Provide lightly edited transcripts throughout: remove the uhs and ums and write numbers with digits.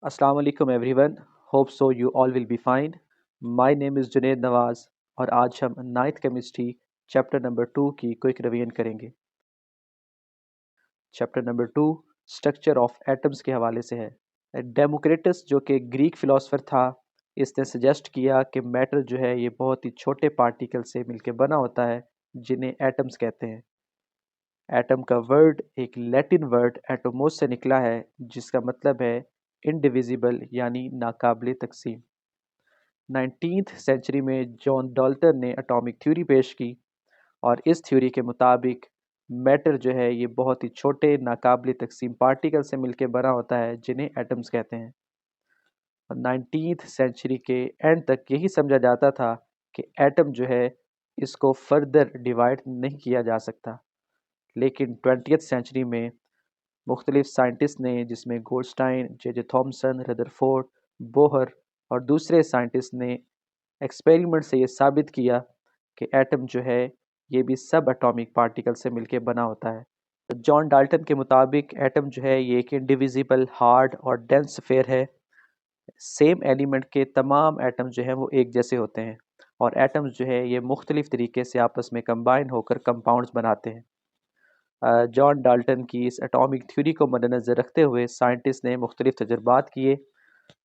Assalamu alaikum everyone. Hope so you all will be fine. My name is Junaid Nawaz और आज हम ninth chemistry chapter number 2 की quick revision करेंगे। Chapter number 2 structure of atoms के हवाले से है। डेमोक्रिटस जो कि ग्रीक फिलोसफर था, इसने सजेस्ट किया कि मैटर जो है ये बहुत ही छोटे पार्टिकल से मिलकर बना होता है जिन्हें एटम्स कहते हैं। एटम का वर्ड एक लैटिन वर्ड एटोमोस से निकला है जिसका मतलब है इनडिविजिबल यानी नाकाबिले तकसीम। 19th सेंचुरी में जॉन डाल्टन ने एटॉमिक थ्योरी पेश की और इस थ्योरी के मुताबिक मैटर जो है ये बहुत ही छोटे नाकाबिले तकसीम पार्टिकल से मिलकर बना होता है जिन्हें एटम्स कहते हैं। 19th सेंचुरी के एंड तक यही समझा जाता था कि एटम जो है इसको फर्दर डिवाइड नहीं किया जा सकता, लेकिन 20th सेंचुरी में मुख्तलिफ साइंटिस्ट ने जिसमें Goldstein, J Thomson, Rutherford, Bohr और दूसरे साइंटिस्ट ने एक्सपेरिमेंट से ये साबित किया कि एटम जो है ये भी सब एटॉमिक पार्टिकल से मिलकर बना होता है। तो जॉन डाल्टन के मुताबिक एटम जो है ये एक इंडिविजिबल, हार्ड और डेंस स्फेयर है। सेम एलिमेंट के तमाम एटम जो है वो एक जैसे होते हैं और एटम्स जो है ये मुख्तलिफ तरीके से आपस में कंबाइन होकर कंपाउंड्स बनाते हैं। जॉन डाल्टन की इस एटॉमिक थ्योरी को मद्देनज़र रखते हुए साइंटिस्ट ने मुख्तलिफ तजर्बात किए।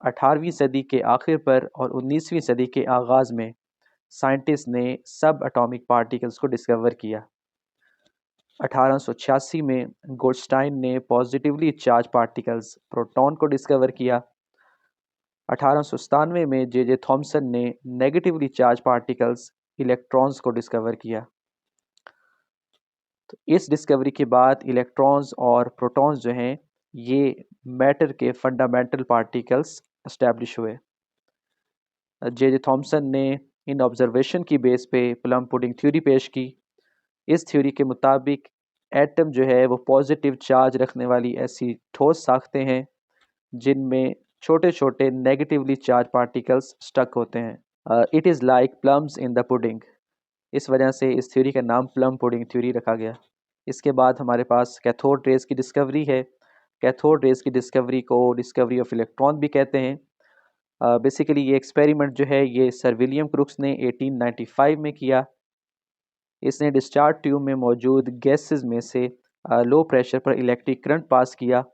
18वीं सदी के आखिर पर और 19वीं सदी के आगाज़ में साइंटिस्ट ने सब एटॉमिक पार्टिकल्स को डिस्कवर किया। 1886 में गोल्डस्टाइन ने पॉजिटिवली चार्ज पार्टिकल्स प्रोटॉन को डिस्कवर किया। 1897 में जे थॉमसन ने नेगेटिवली चार्ज पार्टिकल्स इलेक्ट्रॉन्स को डिस्कवर किया। तो इस डिस्कवरी के बाद इलेक्ट्रॉन्स और प्रोटॉन्स जो हैं ये मैटर के फंडामेंटल पार्टिकल्स एस्टैब्लिश हुए। जे थॉमसन ने इन ऑब्जर्वेशन की बेस पे प्लम पुडिंग थ्योरी पेश की। इस थ्योरी के मुताबिक एटम जो है वो पॉजिटिव चार्ज रखने वाली ऐसी ठोस साख्तें हैं जिनमें छोटे छोटे नेगेटिवली चार्ज पार्टिकल्स स्टक होते हैं। It is like plums in the pudding. इस वजह से इस थ्योरी का नाम प्लम पुडिंग थ्योरी रखा गया। इसके बाद हमारे पास कैथोड रेज की डिस्कवरी है। कैथोड रेज की डिस्कवरी को डिस्कवरी ऑफ इलेक्ट्रॉन भी कहते हैं। बेसिकली ये एक्सपेरिमेंट जो है ये सर विलियम क्रूक्स ने 1895 में किया। इसने डिस्चार्ज ट्यूब में मौजूद गैसेस में से लो प्रेशर पर इलेक्ट्रिक करंट पास किया।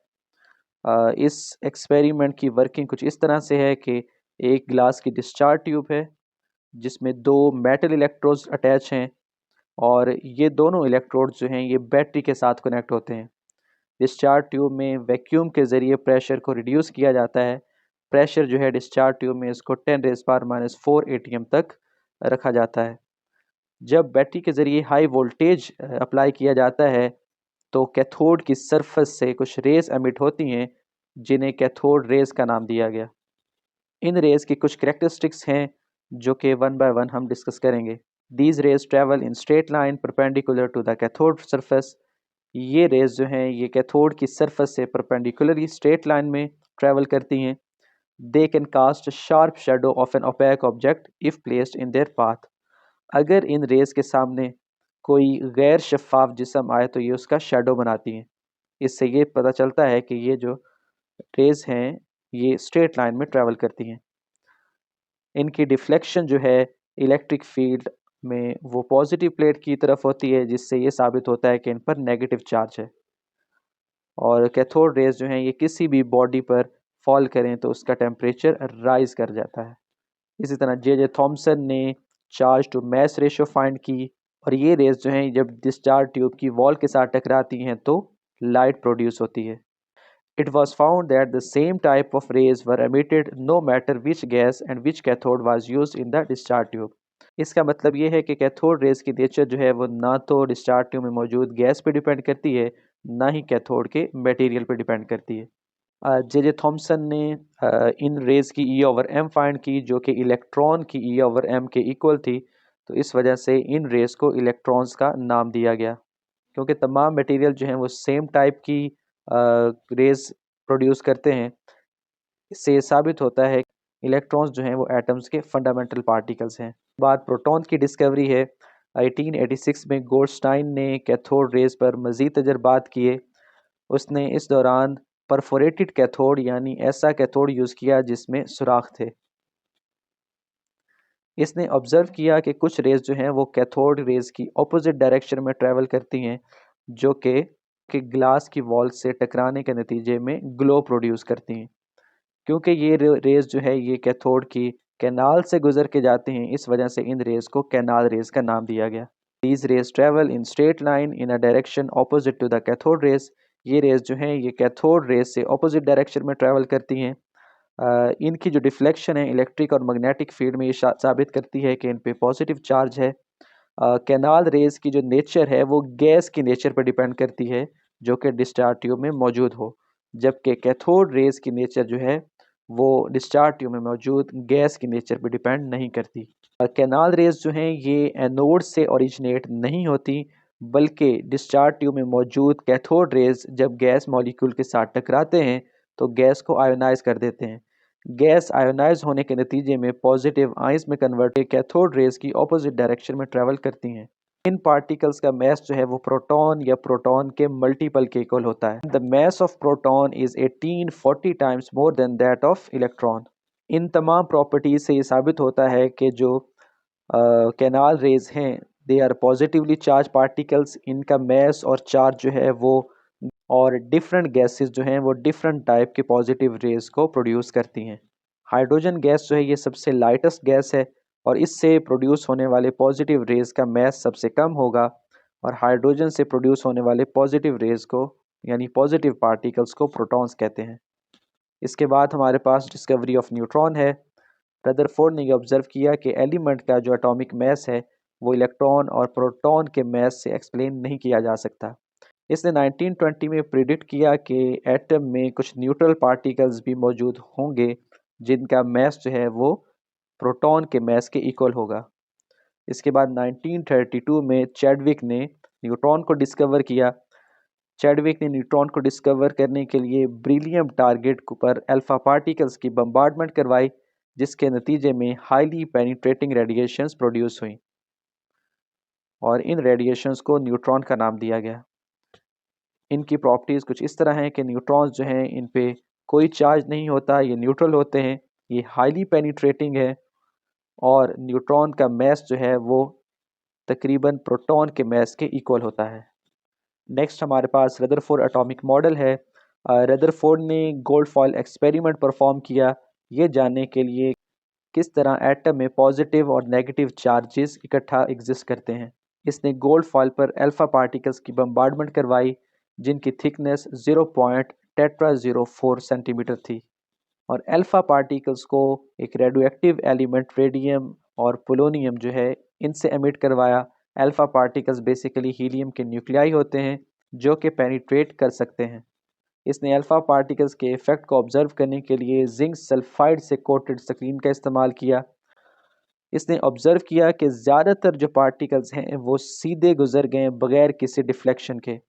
इस एक्सपेरिमेंट की वर्किंग कुछ इस तरह से है कि एक ग्लास की डिस्चार्ज ट्यूब है जिसमें दो मेटल इलेक्ट्रोड्स अटैच हैं और ये दोनों इलेक्ट्रोड्स जो हैं ये बैटरी के साथ कनेक्ट होते हैं। डिस्चार्ज ट्यूब में वैक्यूम के ज़रिए प्रेशर को रिड्यूस किया जाता है। प्रेशर जो है डिस्चार्ज ट्यूब में इसको 10⁻⁻⁴ atm तक रखा जाता है। जब बैटरी के ज़रिए हाई वोल्टेज अप्लाई किया जाता है तो कैथोड की सरफेस से कुछ रेज एमिट होती हैं जिन्हें कैथोड रेज का नाम दिया गया। इन रेज की कुछ करेक्टरिस्टिक्स हैं जो कि वन बाय वन हम डिस्कस करेंगे। These rays travel in straight line perpendicular to the cathode surface. ये रेज जो हैं ये कैथोड की सरफेस से परपेंडिकुलरली स्ट्रेट लाइन में ट्रेवल करती हैं। They can cast sharp shadow of an opaque object if placed in their path. अगर इन रेज के सामने कोई गैर शफ़ाफ जिस्म आए तो ये उसका शेडो बनाती हैं। इससे ये पता चलता है कि ये जो रेज हैं ये स्ट्रेट लाइन में ट्रैवल करती हैं। इनकी डिफ्लेक्शन जो है इलेक्ट्रिक फील्ड में वो पॉजिटिव प्लेट की तरफ होती है जिससे ये साबित होता है कि इन पर नेगेटिव चार्ज है। और कैथोड रेज जो हैं ये किसी भी बॉडी पर फॉल करें तो उसका टेम्परेचर राइज कर जाता है। इसी तरह जे थॉमसन ने charge to mass ratio find की और ये रेज जो हैं जब डिस्चार्ज ट्यूब की वॉल के साथ टकराती हैं तो लाइट प्रोड्यूस होती है। It was found that the same type of rays were emitted no matter which gas and which cathode was used in the discharge tube. इसका मतलब ये है कि कैथोड रेज की नेचर जो है वो ना तो डिस्चार्ज ट्यूब में मौजूद गैस पे डिपेंड करती है ना ही कैथोड के मटेरियल पे डिपेंड करती है। जे थॉमसन ने इन रेज की E/m फाइंड की जो कि इलेक्ट्रॉन की E/m के इक्वल थी। तो इस वजह से इन रेज को इलेक्ट्रॉन्स का नाम दिया गया क्योंकि तमाम मटेरियल जो हैं वो सेम टाइप की रेज प्रोड्यूस करते हैं। इससे ये साबित होता है इलेक्ट्रॉन्स जो हैं वो एटम्स के फंडामेंटल पार्टिकल्स हैं। बाद प्रोटॉन की डिस्कवरी है। 1886 में गोल्डस्टाइन ने कैथोड रेज पर मज़ीद तजर्बात किए। उसने इस दौरान परफोरेटेड कैथोड यानी ऐसा कैथोड यूज़ किया जिसमें सुराख थे। इसने ऑब्ज़र्व किया कि कुछ रेज़ जो हैं वो कैथोड रेज़ की ऑपोजिट डायरेक्शन में ट्रैवल करती हैं, जो कि ग्लास की वॉल से टकराने के नतीजे में ग्लो प्रोड्यूस करती हैं। क्योंकि ये रेज़ जो है ये कैथोड की कैनाल से गुजर के जाते हैं, इस वजह से इन रेज़ को कैनाल रेज़ का नाम दिया गया। These rays travel in straight line in a direction opposite to the cathode rays. ये रेज़ जो हैं ये कैथोड रेज़ से ऑपोजिट डायरेक्शन में ट्रैवल करती हैं। इनकी जो डिफ्लेक्शन है इलेक्ट्रिक और मैग्नेटिक फील्ड में ये साबित करती है कि इन पे पॉजिटिव चार्ज है। कैनाल रेज़ की जो नेचर है वो गैस की नेचर पर डिपेंड करती है जो कि डिस्चार्ज ट्यूब में मौजूद हो, जबकि कैथोड रेज़ की नेचर जो है वो डिस्चार्ज ट्यूब में मौजूद गैस की नेचर पर डिपेंड नहीं करती। कैनाल रेज़ जो हैं ये एनोड से ओरिजिनेट नहीं होती, बल्कि डिस्चार्ज ट्यूब में मौजूद कैथोड रेज़ जब गैस मॉलिक्यूल के साथ टकराते हैं तो गैस को आयोनाइज कर देते हैं। गैस आयोनाइज होने के नतीजे में पॉजिटिव आयंस में कन्वर्ट कैथोड रेज़ की ऑपोजिट डायरेक्शन में ट्रैवल करती हैं। इन पार्टिकल्स का मास जो है वो प्रोटॉन या प्रोटॉन के मल्टीपल के इक्वल होता है। The mass of proton is 1840 times more than that of electron. इन तमाम प्रॉपर्टीज से ये साबित होता है कि जो कैनाल रेज हैं they are positively charge particles. इनका मास और चार्ज जो है वो और डिफरेंट गैसेस जो हैं वो डिफरेंट टाइप के पॉजिटिव रेज को प्रोड्यूस करती हैं। हाइड्रोजन गैस जो है ये सबसे लाइटेस्ट गैस है और इससे प्रोड्यूस होने वाले पॉजिटिव रेज का मास सबसे कम होगा, और हाइड्रोजन से प्रोड्यूस होने वाले पॉजिटिव रेज को यानी पॉजिटिव पार्टिकल्स को प्रोटॉन्स कहते हैं। इसके बाद हमारे पास डिस्कवरी ऑफ न्यूट्रॉन है। रदरफोर्ड ने यह ऑब्जर्व किया कि एलिमेंट का जो एटॉमिक मास है वो इलेक्ट्रॉन और प्रोटॉन के मास से एक्सप्लेन नहीं किया जा सकता। इसने 1920 में प्रिडिक्ट किया कि एटम में कुछ न्यूट्रल पार्टिकल्स भी मौजूद होंगे जिनका मास जो है वो प्रोटॉन के मास के इक्वल होगा। इसके बाद 1932 में चैडविक ने न्यूट्रॉन को डिस्कवर किया। चैडविक ने न्यूट्रॉन को डिस्कवर करने के लिए ब्रिलियम टारगेट पर अल्फा पार्टिकल्स की बम्बार्डमेंट करवाई, जिसके नतीजे में हाईली पेनिट्रेटिंग रेडिएशंस प्रोड्यूस हुई और इन रेडिएशंस को न्यूट्रॉन का नाम दिया गया। इनकी प्रॉपर्टीज़ कुछ इस तरह हैं कि न्यूट्रॉन्स जो हैं इन पे कोई चार्ज नहीं होता, ये न्यूट्रल होते हैं, ये हाईली पेनिट्रेटिंग है और न्यूट्रॉन का मास जो है वो तकरीबन प्रोटॉन के मास के इक्वल होता है। नेक्स्ट हमारे पास रदरफोर्ड एटॉमिक मॉडल है। रदरफोर्ड ने गोल्ड फॉइल एक्सपेरिमेंट परफॉर्म किया ये जानने के लिए किस तरह एटम में पॉजिटिव और नेगेटिव चार्जेस इकट्ठा एग्जिस्ट करते हैं। इसने गोल्ड फॉइल पर अल्फा पार्टिकल्स की बम्बार्डमेंट करवाई जिनकी थिकनेस 0.टेट्राज़ीरो4 सेंटीमीटर थी, और अल्फा पार्टिकल्स को एक रेडियोएक्टिव एलिमेंट रेडियम और पोलोनियम जो है इनसे एमिट करवाया। अल्फा पार्टिकल्स बेसिकली हीलियम के न्यूक्लियाई होते हैं जो कि पेनिट्रेट कर सकते हैं। इसने अल्फा पार्टिकल्स के इफेक्ट को ऑब्जर्व करने के लिए जिंक सल्फाइड से कोटेड स्क्रीन का इस्तेमाल किया। इसने ऑब्जर्व किया कि ज़्यादातर जो पार्टिकल्स हैं वो सीधे गुजर गए बगैर किसी डिफ्लेक्शन के।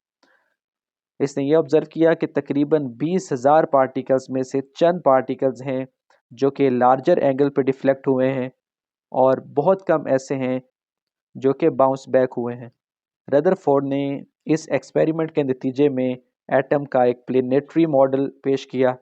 इसने ये ऑब्जर्व किया कि तकरीबन 20,000 पार्टिकल्स में से चंद पार्टिकल्स हैं जो कि लार्जर एंगल पर डिफ्लेक्ट हुए हैं और बहुत कम ऐसे हैं जो कि बाउंस बैक हुए हैं। रदरफोर्ड ने इस एक्सपेरिमेंट के नतीजे में एटम का एक प्लेनेटरी मॉडल पेश किया।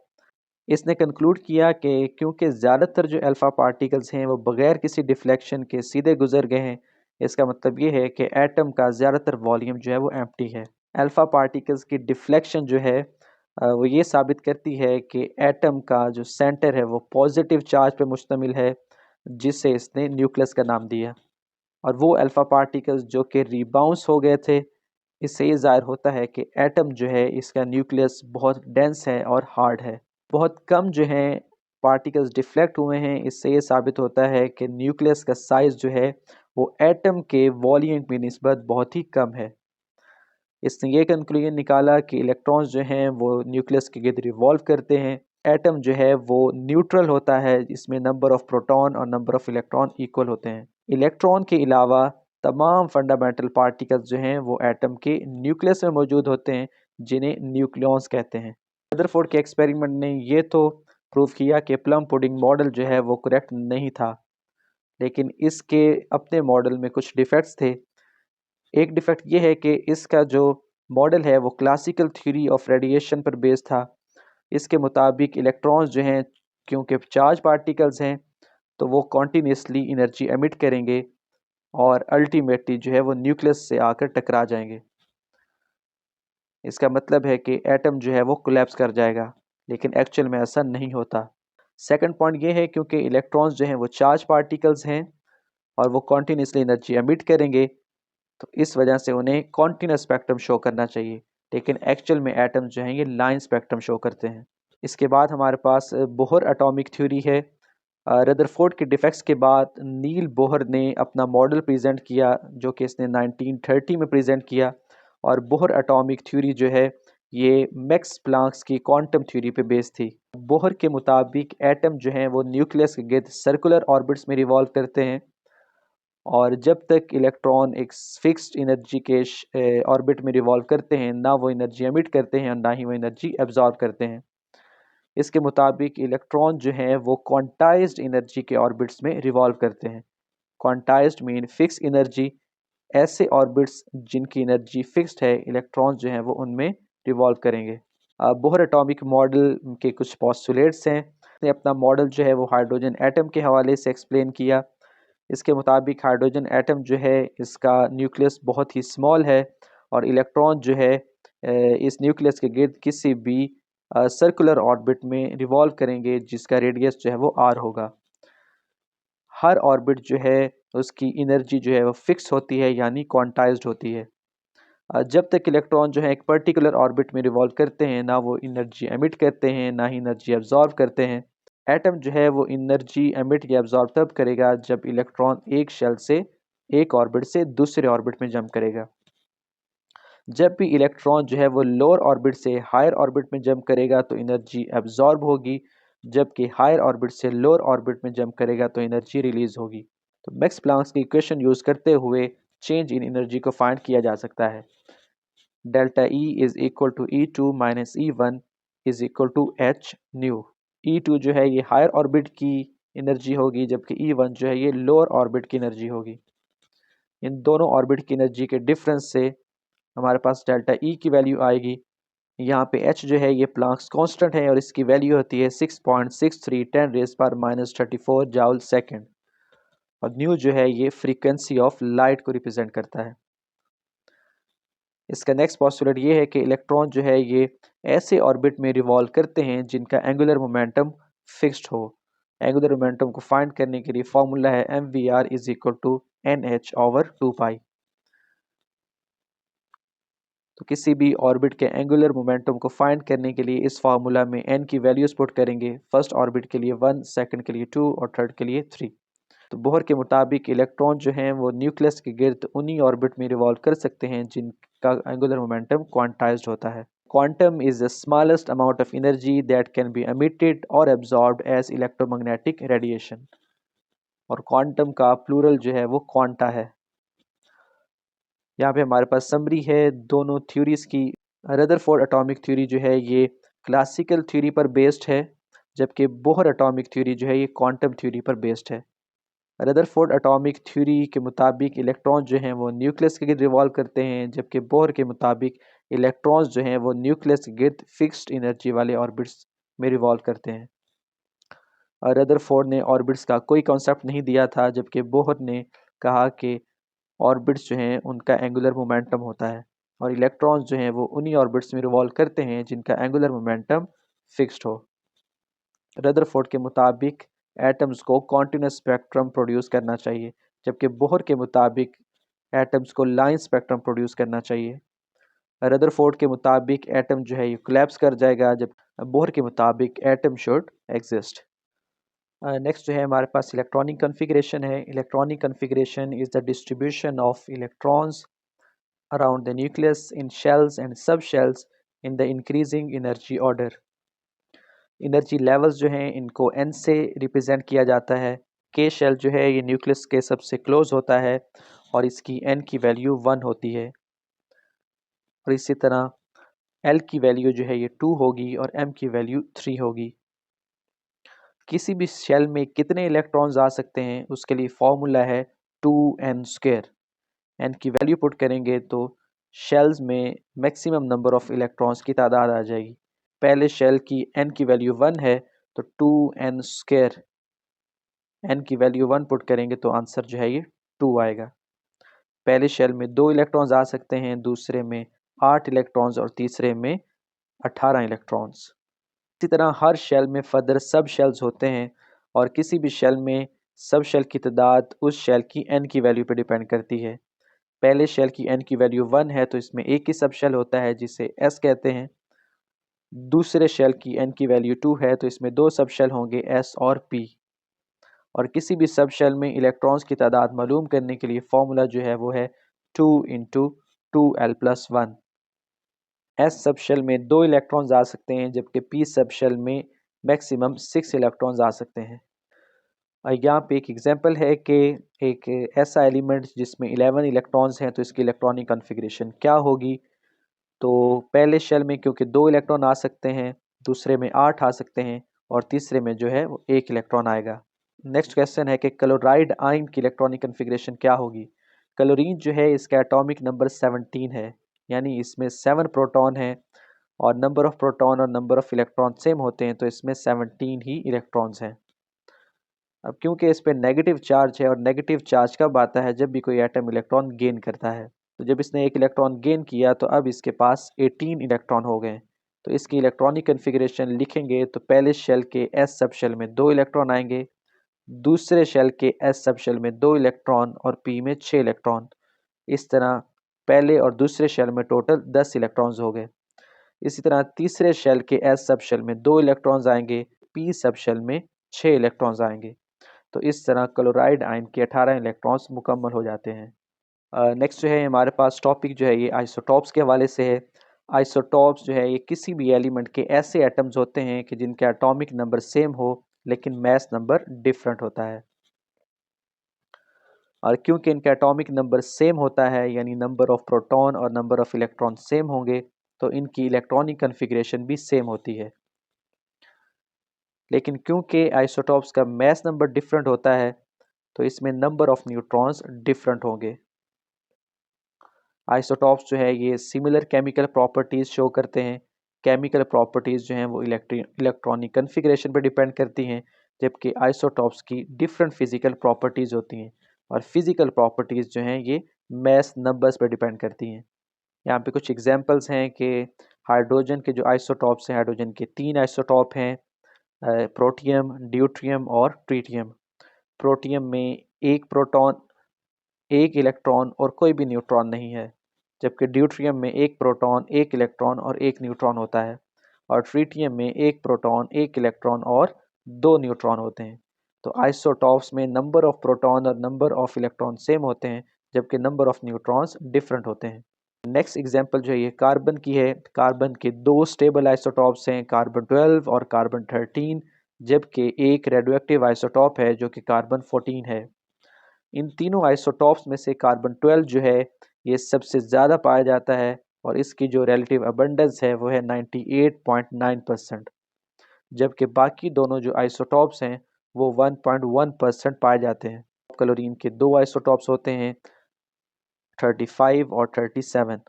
इसने कंक्लूड किया कि क्योंकि ज़्यादातर जो अल्फ़ा पार्टिकल्स हैं वो बग़ैर किसी डिफ्लेक्शन के सीधे गुजर गए हैं, इसका मतलब ये है कि एटम का ज़्यादातर वॉल्यूम जो है वो एम्प्टी है। अल्फ़ा पार्टिकल्स की डिफ्लेक्शन जो है वो ये साबित करती है कि एटम का जो सेंटर है वो पॉजिटिव चार्ज पे मुश्तमिल है, जिससे इसने न्यूक्लियस का नाम दिया। और वो अल्फ़ा पार्टिकल्स जो कि रीबाउंस हो गए थे, इससे ये ज़ाहिर होता है कि एटम जो है इसका न्यूक्लियस बहुत डेंस है और हार्ड है। बहुत कम जो हैं पार्टिकल्स डिफ्लेक्ट हुए हैं, इससे ये साबित होता है कि न्यूक्लियस का साइज़ जो है वो एटम के वॉल्यूम की निस्बत बहुत ही कम है। इसने ये कंक्लूजन निकाला कि इलेक्ट्रॉन्स जो हैं वो न्यूक्लियस के गिर्द रिवॉल्व करते हैं। एटम जो है वो न्यूट्रल होता है, इसमें नंबर ऑफ प्रोटॉन और नंबर ऑफ इलेक्ट्रॉन इक्वल होते हैं। इलेक्ट्रॉन के अलावा तमाम फंडामेंटल पार्टिकल्स जो हैं वो एटम के न्यूक्लियस में मौजूद होते हैं, जिन्हें न्यूक्लियॉन्स कहते हैं। रदरफोर्ड के एक्सपेरिमेंट ने ये तो प्रूव किया कि प्लम पुडिंग मॉडल जो है वो करेक्ट नहीं था, लेकिन इसके अपने मॉडल में कुछ डिफेक्ट्स थे। एक डिफेक्ट ये है कि इसका जो मॉडल है वो क्लासिकल थ्योरी ऑफ रेडिएशन पर बेस्ड था, इसके मुताबिक इलेक्ट्रॉन्स जो हैं, क्योंकि चार्ज पार्टिकल्स हैं, तो वो कॉन्टीन्यूसली एनर्जी एमिट करेंगे और अल्टीमेटली जो है वो न्यूक्लियस से आकर टकरा जाएंगे। इसका मतलब है कि एटम जो है वो कोलैप्स कर जाएगा, लेकिन एक्चुअल में ऐसा नहीं होता। सेकंड पॉइंट ये है, क्योंकि इलेक्ट्रॉन्स जो हैं वो चार्ज पार्टिकल्स हैं और वो कॉन्टीन्यूसली एनर्जी एमिट करेंगे, तो इस वजह से उन्हें कॉन्टीन्यूस स्पेक्ट्रम शो करना चाहिए, लेकिन एक्चुअल में एटम जो हैं ये लाइन स्पेक्ट्रम शो करते हैं। इसके बाद हमारे पास बोहर एटॉमिक थ्योरी है। रदरफोर्ड के डिफेक्ट्स के बाद नील बोहर ने अपना मॉडल प्रेजेंट किया, जो कि इसने 1930 में प्रेजेंट किया, और बोहर एटॉमिक थ्योरी जो है ये मैक्स प्लांक्स की क्वांटम थ्योरी पे बेस्ड थी। बोहर के मुताबिक एटम जो हैं वो न्यूक्लियस के गिर्द सर्कुलर ऑर्बिट्स में रिवॉल्व करते हैं, और जब तक इलेक्ट्रॉन एक फिक्स्ड एनर्जी के ऑर्बिट में रिवॉल्व करते हैं, ना वो एनर्जी एमिट करते हैं और ना ही वो एनर्जी एब्जॉर्ब करते हैं। इसके मुताबिक इलेक्ट्रॉन जो हैं वो क्वांटाइज्ड एनर्जी के ऑर्बिट्स में रिवॉल्व करते हैं। Quantized mean fix energy. ऐसे ऑर्बिट्स जिनकी एनर्जी फिक्स्ड है, इलेक्ट्रॉन जो हैं वो उनमें रिवॉल्व करेंगे। बोहर एटॉमिक मॉडल के कुछ पोस्टुलेट्स हैं। ने अपना मॉडल जो है वो हाइड्रोजन एटम के हवाले से एक्सप्लेन किया। इसके मुताबिक हाइड्रोजन एटम जो है इसका न्यूक्लियस बहुत ही स्मॉल है, और इलेक्ट्रॉन जो है इस न्यूक्लियस के गिर्द किसी भी सर्कुलर ऑर्बिट में रिवॉल्व करेंगे जिसका रेडियस जो है वो आर होगा। हर ऑर्बिट जो है उसकी एनर्जी जो है वो फिक्स होती है, यानी क्वांटाइज्ड होती है। जब तक इलेक्ट्रॉन जो है एक पर्टिकुलर ऑर्बिट में रिवॉल्व करते हैं, ना वो एनर्जी एमिट करते हैं ना ही एनर्जी एब्जॉर्ब करते हैं। एटम जो है वो एनर्जी एमिट या एब्जॉर्ब तब करेगा जब इलेक्ट्रॉन एक शेल से एक ऑर्बिट से दूसरे ऑर्बिट में जंप करेगा। जब भी इलेक्ट्रॉन जो है वो लोअर ऑर्बिट से हायर ऑर्बिट में जंप करेगा तो एनर्जी एब्जॉर्ब होगी, जबकि हायर ऑर्बिट से लोअर ऑर्बिट में जंप करेगा तो एनर्जी रिलीज होगी। तो मैक्स प्लांक्स की इक्वेशन यूज करते हुए चेंज इन एनर्जी को फाइंड किया जा सकता है। Delta E is equal to E2 minus E1 is equal to H nu. E2 जो है ये हायर ऑर्बिट की एनर्जी होगी, जबकि E1 जो है ये लोअर ऑर्बिट की एनर्जी होगी। इन दोनों ऑर्बिट की एनर्जी के डिफरेंस से हमारे पास डेल्टा E की वैल्यू आएगी। यहाँ पे H जो है ये प्लांक्स कांस्टेंट है और इसकी वैल्यू होती है 6.63 10⁻34 जाउल सेकेंड, और न्यू जो है ये फ्रीक्वेंसी ऑफ लाइट को रिप्रेजेंट करता है। इसका नेक्स्ट पोस्टुलेट ये है कि इलेक्ट्रॉन जो है ये ऐसे ऑर्बिट में रिवॉल्व करते हैं जिनका एंगुलर मोमेंटम फिक्स्ड हो। एंगुलर मोमेंटम को फाइंड करने के लिए फॉर्मूला है mvr is equal to nh/2π। तो किसी भी ऑर्बिट के एंगुलर मोमेंटम को फाइंड करने के लिए इस फार्मूला में n की वैल्यूज पुट करेंगे। फर्स्ट ऑर्बिट के लिए 1, सेकंड के लिए 2 और थर्ड के लिए 3। तो बोहर के मुताबिक इलेक्ट्रॉन जो हैं वो न्यूक्लियस के गिर्द उन्हीं ऑर्बिट में रिवॉल्व कर सकते हैं जिनका एंगुलर मोमेंटम क्वांटाइज्ड होता है। Quantum is the smallest amount of energy that can be emitted और एब्जॉर्ब्ड एज इलेक्ट्रोमैग्नेटिक रेडिएशन, और क्वांटम का प्लूरल जो है वो क्वांटा है। यहाँ पे हमारे पास समरी है दोनों थ्योरीज की। रदरफोर्ड एटॉमिक थ्योरी जो है ये क्लासिकल थ्योरी पर बेस्ड है, जबकि बोहर एटॉमिक थ्योरी जो है ये क्वांटम थ्योरी पर बेस्ड है। रदरफोर्ड एटॉमिक थ्योरी के मुताबिक इलेक्ट्रॉन जो हैं वो न्यूक्लियस के गिर्द रिवॉल्व करते हैं, जबकि बोहर के मुताबिक इलेक्ट्रॉन्स जो हैं वो न्यूक्लियस के गिर्द फिक्स्ड एनर्जी वाले ऑर्बिट्स में रिवॉल्व करते हैं। और रदरफोर्ड ने ऑर्बिट्स का कोई कॉन्सेप्ट नहीं दिया था, जबकि बोहर ने कहा कि ऑर्बिट्स जो हैं उनका एंगुलर मोमेंटम होता है, और इलेक्ट्रॉन्स जो हैं वो उन्हीं ऑर्बिट्स में रिवॉल्व करते हैं जिनका एंगुलर मोमेंटम फिक्स्ड हो। रदरफोर्ड के मुताबिक एटम्स को कॉन्टिन्यूस स्पेक्ट्रम प्रोड्यूस करना चाहिए, जबकि बोहर के मुताबिक एटम्स को लाइन स्पेक्ट्रम प्रोड्यूस करना चाहिए। रदरफोर्ड के मुताबिक एटम जो है ये कोलैप्स कर जाएगा, जब बोहर के मुताबिक एटम शुड एग्जिस्ट। नेक्स्ट जो है हमारे पास इलेक्ट्रॉनिक कन्फिग्रेशन है। Electronic configuration is the distribution of electrons around the nucleus in shells and सब shells in the increasing energy order. Energy levels जो हैं इनको n से रिप्रेजेंट किया जाता है। के शेल जो है ये न्यूक्लियस के सबसे क्लोज होता है और इसकी n की वैल्यू 1 होती है, और इसी तरह l की वैल्यू जो है ये 2 होगी और m की वैल्यू 3 होगी। किसी भी शेल में कितने इलेक्ट्रॉन्स आ सकते हैं उसके लिए फॉर्मूला है 2n²। n की वैल्यू पुट करेंगे तो शेल्स में मैक्सिमम नंबर ऑफ इलेक्ट्रॉन्स की तादाद आ जाएगी। पहले शेल की n की वैल्यू 1 है तो 2n², n की वैल्यू 1 पुट करेंगे तो आंसर जो है ये 2 आएगा। पहले शेल में 2 इलेक्ट्रॉन्स आ सकते हैं, दूसरे में 8 इलेक्ट्रॉन्स और तीसरे में 18 इलेक्ट्रॉन्स। इसी तरह हर शेल में फर्दर सब शेल्स होते हैं और किसी भी शेल में सब शेल की तादाद उस शेल की n की वैल्यू पर डिपेंड करती है। पहले शेल की n की वैल्यू 1 है तो इसमें एक ही सब शेल होता है जिसे s कहते हैं। दूसरे शेल की n की वैल्यू 2 है तो इसमें 2 सब शेल होंगे s और p। और किसी भी सब शेल में इलेक्ट्रॉन्स की तादाद मालूम करने के लिए फॉर्मूला जो है वो है 2 इंटू 2l+1। एस सब शेल में 2 इलेक्ट्रॉन्स आ सकते हैं जबकि पी सब शेल में मैक्सिमम 6 इलेक्ट्रॉन्स आ सकते हैं। और यहाँ पे एक एग्जांपल है कि एक ऐसा एलिमेंट जिसमें 11 इलेक्ट्रॉन्स हैं तो इसकी इलेक्ट्रॉनिक कॉन्फ़िगरेशन क्या होगी। तो पहले शेल में क्योंकि 2 इलेक्ट्रॉन आ सकते हैं, दूसरे में 8 आ सकते हैं और तीसरे में जो है वो 1 इलेक्ट्रॉन आएगा। नेक्स्ट क्वेश्चन है कि क्लोराइड आयन की इलेक्ट्रॉनिक कॉन्फ़िगरेशन क्या होगी। क्लोरीन जो है इसका एटॉमिक नंबर 17 है, यानी इसमें 7 प्रोटॉन हैं और नंबर ऑफ प्रोटॉन और नंबर ऑफ इलेक्ट्रॉन सेम होते हैं तो इसमें 17 ही इलेक्ट्रॉन्स हैं। अब क्योंकि इस पर नेगेटिव चार्ज है और नेगेटिव चार्ज कब आता है, जब भी कोई एटम इलेक्ट्रॉन गेन करता है। तो जब इसने एक इलेक्ट्रॉन गेन किया तो अब इसके पास 18 इलेक्ट्रॉन हो गए। तो इसकी इलेक्ट्रॉनिक कॉन्फ़िगरेशन लिखेंगे तो पहले शेल के एस सब शेल में 2 इलेक्ट्रॉन आएंगे, दूसरे शेल के एस सब शेल में 2 इलेक्ट्रॉन और पी में 6 इलेक्ट्रॉन। इस तरह पहले और दूसरे शेल में टोटल 10 इलेक्ट्रॉन्स हो गए। इसी तरह तीसरे शेल के एस सब शेल में 2 इलेक्ट्रॉन्स आएंगे, पी सब शेल में 6 इलेक्ट्रॉन्स आएंगे। तो इस तरह क्लोराइड आयन के 18 इलेक्ट्रॉन्स मुकम्मल हो जाते हैं। नेक्स्ट जो है हमारे पास टॉपिक जो है ये आइसोटॉप्स के हवाले से है। आइसोटॉप्स जो है ये किसी भी एलिमेंट के ऐसे एटम्स होते हैं कि जिनके एटॉमिक नंबर सेम हो लेकिन मैस नंबर डिफरेंट होता है। और क्योंकि इनका एटॉमिक नंबर सेम होता है यानी नंबर ऑफ प्रोटॉन और नंबर ऑफ इलेक्ट्रॉन सेम होंगे तो इनकी इलेक्ट्रॉनिक कॉन्फ़िगरेशन भी सेम होती है। लेकिन क्योंकि आइसोटॉप्स का मैस नंबर डिफरेंट होता है तो इसमें नंबर ऑफ न्यूट्रॉन्स डिफरेंट होंगे। आइसोटॉप्स जो है ये सिमिलर केमिकल प्रॉपर्टीज़ शो करते हैं। केमिकल प्रॉपर्टीज़ जो हैं वो इलेक्ट्रॉनिक कॉन्फ़िगरेशन पर डिपेंड करती हैं, जबकि आइसोटॉप्स की डिफरेंट फिज़िकल प्रॉपर्टीज़ होती हैं और फिज़िकल प्रॉपर्टीज़ जो हैं ये मैस नंबर्स पर डिपेंड करती हैं। यहाँ पे कुछ एग्जांपल्स हैं कि हाइड्रोजन के जो आइसोटॉप्स हैं, हाइड्रोजन के 3 आइसोटॉप हैं, प्रोटियम, ड्यूट्रियम और ट्रिटियम। प्रोटियम में एक प्रोटॉन, एक इलेक्ट्रॉन और कोई भी न्यूट्रॉन नहीं है, जबकि ड्यूट्रियम में एक प्रोटॉन, एक इलेक्ट्रॉन और एक न्यूट्रॉन होता है और ट्रिटियम में एक प्रोटॉन, एक इलेक्ट्रॉन और 2 न्यूट्रॉन होते हैं। तो आइसोटॉप्स में नंबर ऑफ प्रोटॉन और नंबर ऑफ इलेक्ट्रॉन सेम होते हैं जबकि नंबर ऑफ न्यूट्रॉन्स डिफरेंट होते हैं। नेक्स्ट एग्जांपल जो है ये कार्बन की है। कार्बन के 2 स्टेबल आइसोटॉप्स हैं, कार्बन 12 और कार्बन 13, जबकि एक रेडियोएक्टिव आइसोटॉप है जो कि कार्बन 14 है। इन तीनों आइसोटॉप्स में से कार्बन 12 जो है ये सबसे ज़्यादा पाया जाता है और इसकी जो रिलेटिव अबंडेंस है वो है 98.9%, जबकि बाकी दोनों जो आइसोटॉप्स हैं वो 1.1% पाए जाते हैं। क्लोरीन के 2 आइसोटॉप्स होते हैं, 35 और 37,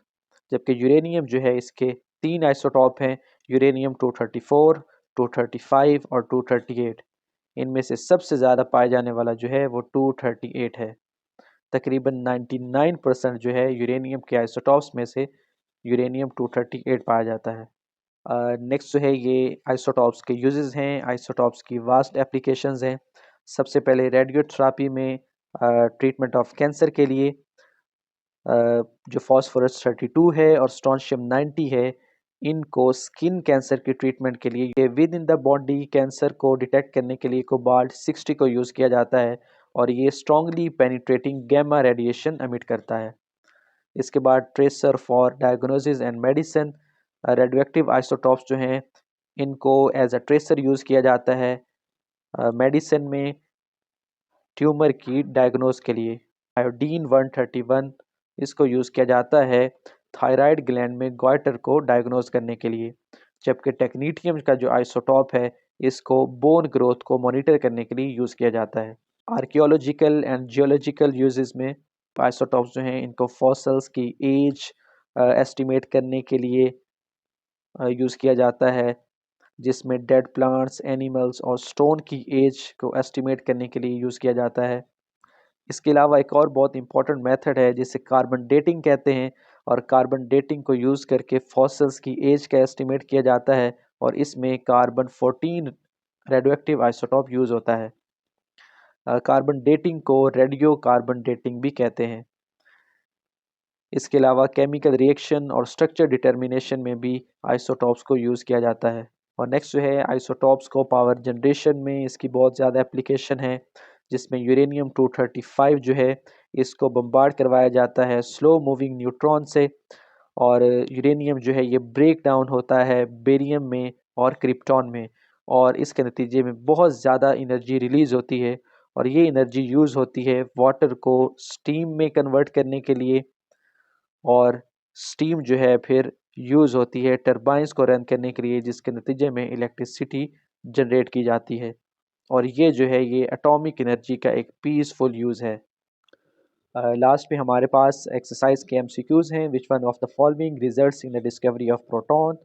जबकि यूरेनियम जो है इसके 3 आइसोटॉप हैं, यूरेनियम 234, 235 और 238। इनमें से सबसे ज़्यादा पाए जाने वाला जो है वो 238 है। तकरीबन 99% जो है यूरेनियम के आइसोटॉप्स में से यूरेनियम 238 पाया जाता है। नेक्स्ट जो है ये आइसोटॉप्स के यूजेस हैं, आइसोटॉप्स की वास्ट एप्लीकेशंस हैं। सबसे पहले रेडियोथेरेपी में ट्रीटमेंट ऑफ कैंसर के लिए जो फास्फोरस 32 है और स्ट्रोंशियम 90 है, इनको स्किन कैंसर की ट्रीटमेंट के लिए with in the body cancer को डिटेक्ट करने के लिए कोबाल्ट 60 को यूज़ किया जाता है और ये strongly penetrating gamma radiation emit करता है। इसके बाद tracer for diagnosis and medicine, radioactive isotopes जो हैं इनको एज अ ट्रेसर यूज़ किया जाता है मेडिसिन में ट्यूमर की डायग्नोस के लिए। आयोडीन 131 इसको यूज़ किया जाता है थायराइड ग्लैंड में गॉइटर को डायग्नोस करने के लिए, जबकि टेक्नीटियम का जो आइसोटॉप है इसको बोन ग्रोथ को मॉनिटर करने के लिए यूज़ किया जाता है। आर्कियोलॉजिकल एंड जियोलॉजिकल यूजेस में आइसोटॉप्स जो हैं इनको फॉसल्स की एज एस्टिमेट करने के लिए यूज़ किया जाता है, जिसमें डेड प्लांट्स, एनिमल्स और स्टोन की एज को एस्टिमेट करने के लिए यूज़ किया जाता है। इसके अलावा एक और बहुत इंपॉर्टेंट मेथड है जिसे कार्बन डेटिंग कहते हैं, और कार्बन डेटिंग को यूज़ करके फॉसल्स की एज का एस्टिमेट किया जाता है, और इसमें कार्बन 14 रेडियोएक्टिव आइसोटोप यूज़ होता है। कार्बन डेटिंग को रेडियो कार्बन डेटिंग भी कहते हैं। इसके अलावा केमिकल रिएक्शन और स्ट्रक्चर डिटर्मिनेशन में भी आइसोटॉप्स को यूज़ किया जाता है। और नेक्स्ट जो है आइसोटॉप्स को पावर जनरेशन में इसकी बहुत ज़्यादा एप्लीकेशन है, जिसमें यूरेनियम 235 जो है इसको बम्बार्ड करवाया जाता है स्लो मूविंग न्यूट्रॉन से, और यूरेनियम जो है ये ब्रेक डाउन होता है बेरियम में और क्रिप्टॉन में, और इसके नतीजे में बहुत ज़्यादा एनर्जी रिलीज़ होती है, और ये एनर्जी यूज़ होती है वाटर को स्टीम में कन्वर्ट करने के लिए, और स्टीम जो है फिर यूज़ होती है टरबाइंस को रन करने के लिए, जिसके नतीजे में इलेक्ट्रिसिटी जनरेट की जाती है, और ये जो है ये एटॉमिक एनर्जी का एक पीसफुल यूज़ है। लास्ट में हमारे पास एक्सरसाइज के एमसीक्यूज़ हैं। Which one of the following results in the discovery of proton?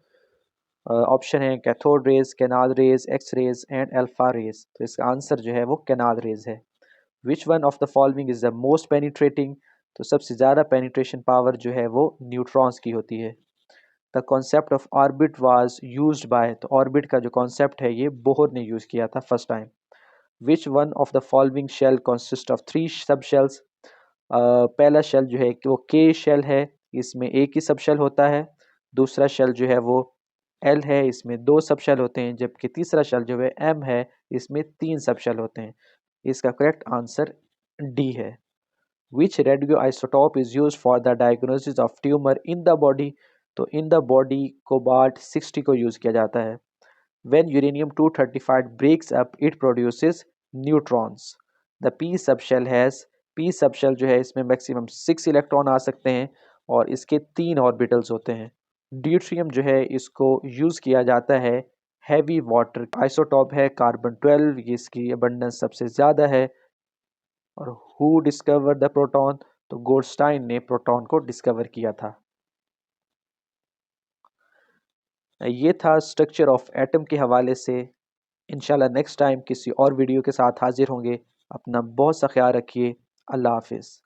Option है cathode rays, canal rays, X rays and alpha rays. तो इसका आंसर जो है वो कैनाल रेज है। Which one of the following is the most penetrating? तो सबसे ज़्यादा पेनिट्रेशन पावर जो है वो न्यूट्रॉन्स की होती है। The concept of orbit was used by, तो ऑर्बिट का जो कॉन्सेप्ट है ये बोहर ने यूज़ किया था first time. Which one of the following shall consist of 3 सब शेल्स? पहला शेल जो है कि वो के शेल है, इसमें एक ही सब शेल होता है। दूसरा शेल जो है वो एल है, इसमें 2 सब शेल होते हैं, जबकि तीसरा शेल जो है एम है, इसमें 3 सब शेल होते हैं। इसका करेक्ट आंसर डी है। Which radioisotope is used for the diagnosis of tumor in the body? तो in the body कोबाल्ट 60 को यूज़ किया जाता है। When uranium 235 breaks up, it produces neutrons. The p subshell has, p subshell जो है इसमें maximum 6 electron आ सकते हैं, और इसके 3 ऑर्बिटल्स होते हैं। ड्यूट्रियम जो है इसको यूज़ किया जाता है हैवी वाटर आइसोटॉप है कार्बन 12, इसकी अबंडेंस सबसे ज़्यादा है। और हु डिस्कवर द प्रोटॉन? तो गोल्डस्टाइन ने प्रोटॉन को डिस्कवर किया था। ये था स्ट्रक्चर ऑफ एटम के हवाले से। इंशाल्लाह नेक्स्ट टाइम किसी और वीडियो के साथ हाजिर होंगे। अपना बहुत सा ख्याल रखिए। अल्लाह हाफिज़।